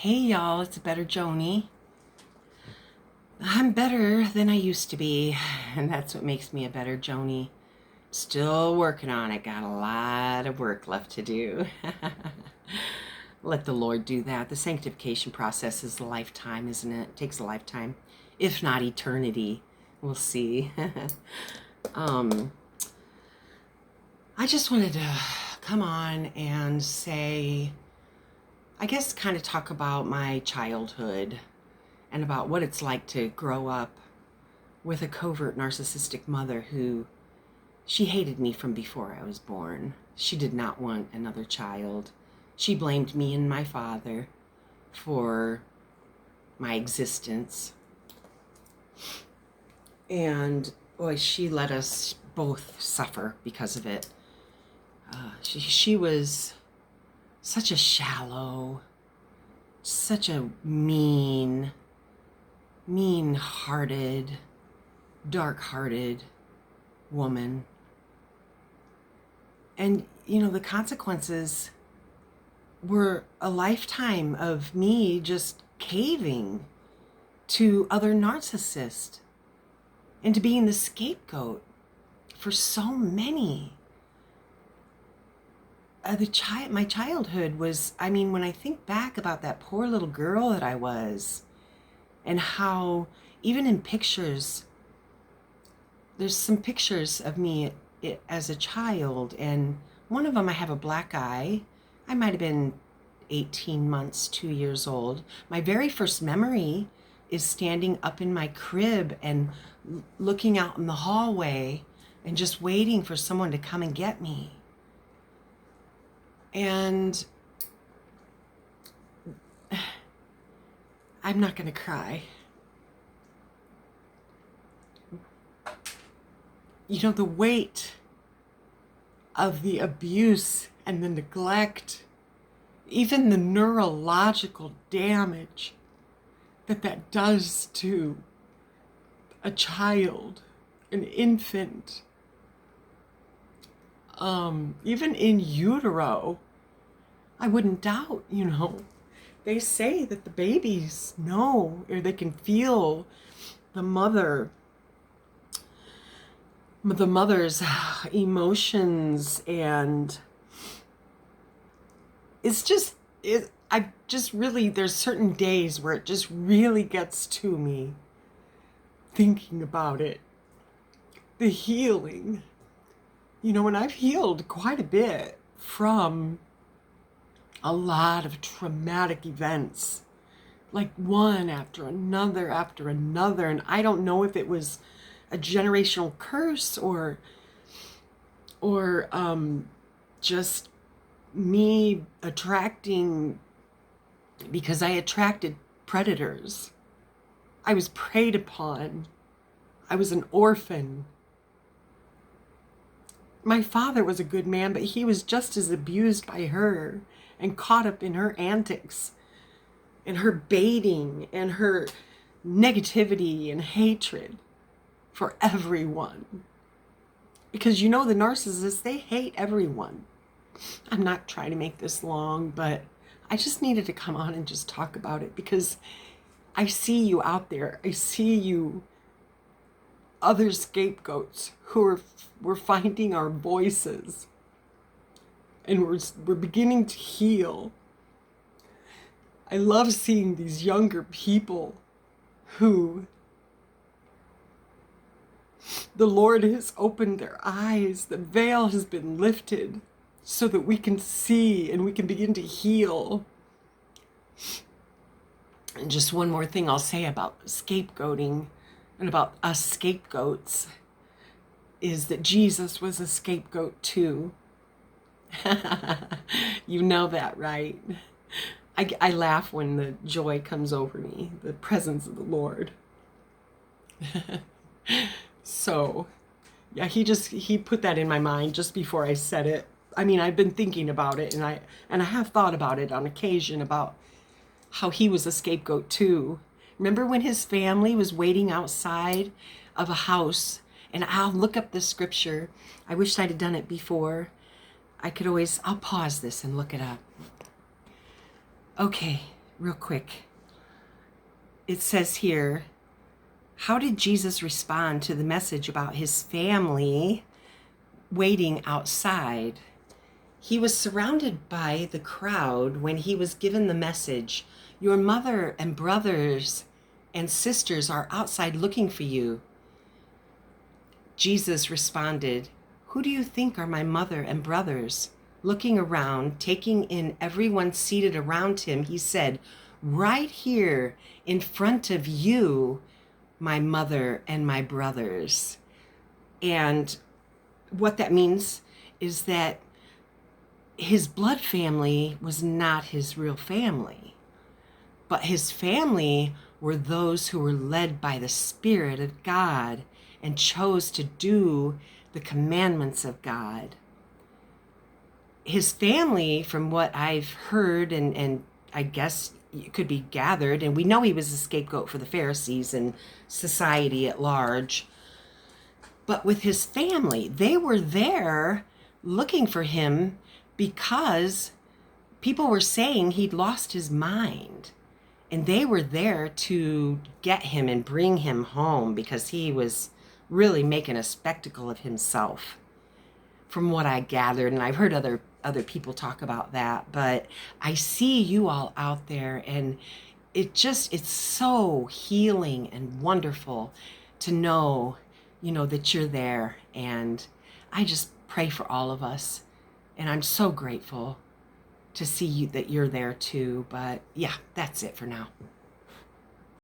Hey y'all, it's Better Joni. I'm better than I used to be, and that's what makes me a better Joni. Still working on it, got a lot of work left to do. Let the Lord do that. The sanctification process is a lifetime, isn't it? It takes a lifetime, if not eternity. We'll see. um, I just wanted to come on and say, I guess kind of talk about my childhood and about what it's like to grow up with a covert narcissistic mother who, she hated me from before I was born. She did not want another child. She blamed me and my father for my existence. And boy, she let us both suffer because of it. She was such a shallow, such a mean-hearted, dark-hearted woman. And, the consequences were a lifetime of me just caving to other narcissists and to being the scapegoat for so many. My childhood was, when I think back about that poor little girl that I was, and how even in pictures, there's some pictures of me as a child, and one of them I have a black eye. I might have been 18 months, 2 years old. My very first memory is standing up in my crib and looking out in the hallway and just waiting for someone to come and get me. And I'm not going to cry. The weight of the abuse and the neglect, even the neurological damage that does to a child, an infant, even in utero, I wouldn't doubt, They say that the babies know, or they can feel the mother's emotions, and there's certain days where it just really gets to me thinking about it. The healing, and I've healed quite a bit from a lot of traumatic events, like one after another, and I don't know if it was a generational curse or just me attracting, because I attracted predators. I was preyed upon. I was an orphan. My father was a good man, but he was just as abused by her and caught up in her antics and her baiting and her negativity and hatred for everyone. Because the narcissists, they hate everyone. I'm not trying to make this long, but I just needed to come on and just talk about it, because I see you out there. I see you, other scapegoats who we're finding our voices, and we're beginning to heal. I love seeing these younger people who the Lord has opened their eyes, the veil has been lifted so that we can see and we can begin to heal. And just one more thing I'll say about scapegoating and about us scapegoats is that Jesus was a scapegoat too. You know that, right? I laugh when the joy comes over me, the presence of the Lord. So, yeah, he put that in my mind just before I said it. I've been thinking about it, and I have thought about it on occasion, about how he was a scapegoat too. Remember when his family was waiting outside of a house? And I'll look up the scripture. I wish I'd have done it before. I'll pause this and look it up. Okay, real quick. It says here, how did Jesus respond to the message about his family waiting outside? He was surrounded by the crowd when he was given the message, your mother and brothers and sisters are outside looking for you. Jesus responded, who do you think are my mother and brothers? Looking around, taking in everyone seated around him, he said, right here in front of you, my mother and my brothers. And what that means is that his blood family was not his real family, but his family were those who were led by the Spirit of God and chose to do the commandments of God. His family, from what I've heard, and I guess it could be gathered, and we know he was a scapegoat for the Pharisees and society at large, but with his family, they were there looking for him because people were saying he'd lost his mind. And they were there to get him and bring him home because he was really making a spectacle of himself, from what I gathered. And I've heard other people talk about that, but I see you all out there, and it's so healing and wonderful to know, that you're there. And I just pray for all of us. And I'm so grateful to see you, that you're there too. But yeah, that's it for now.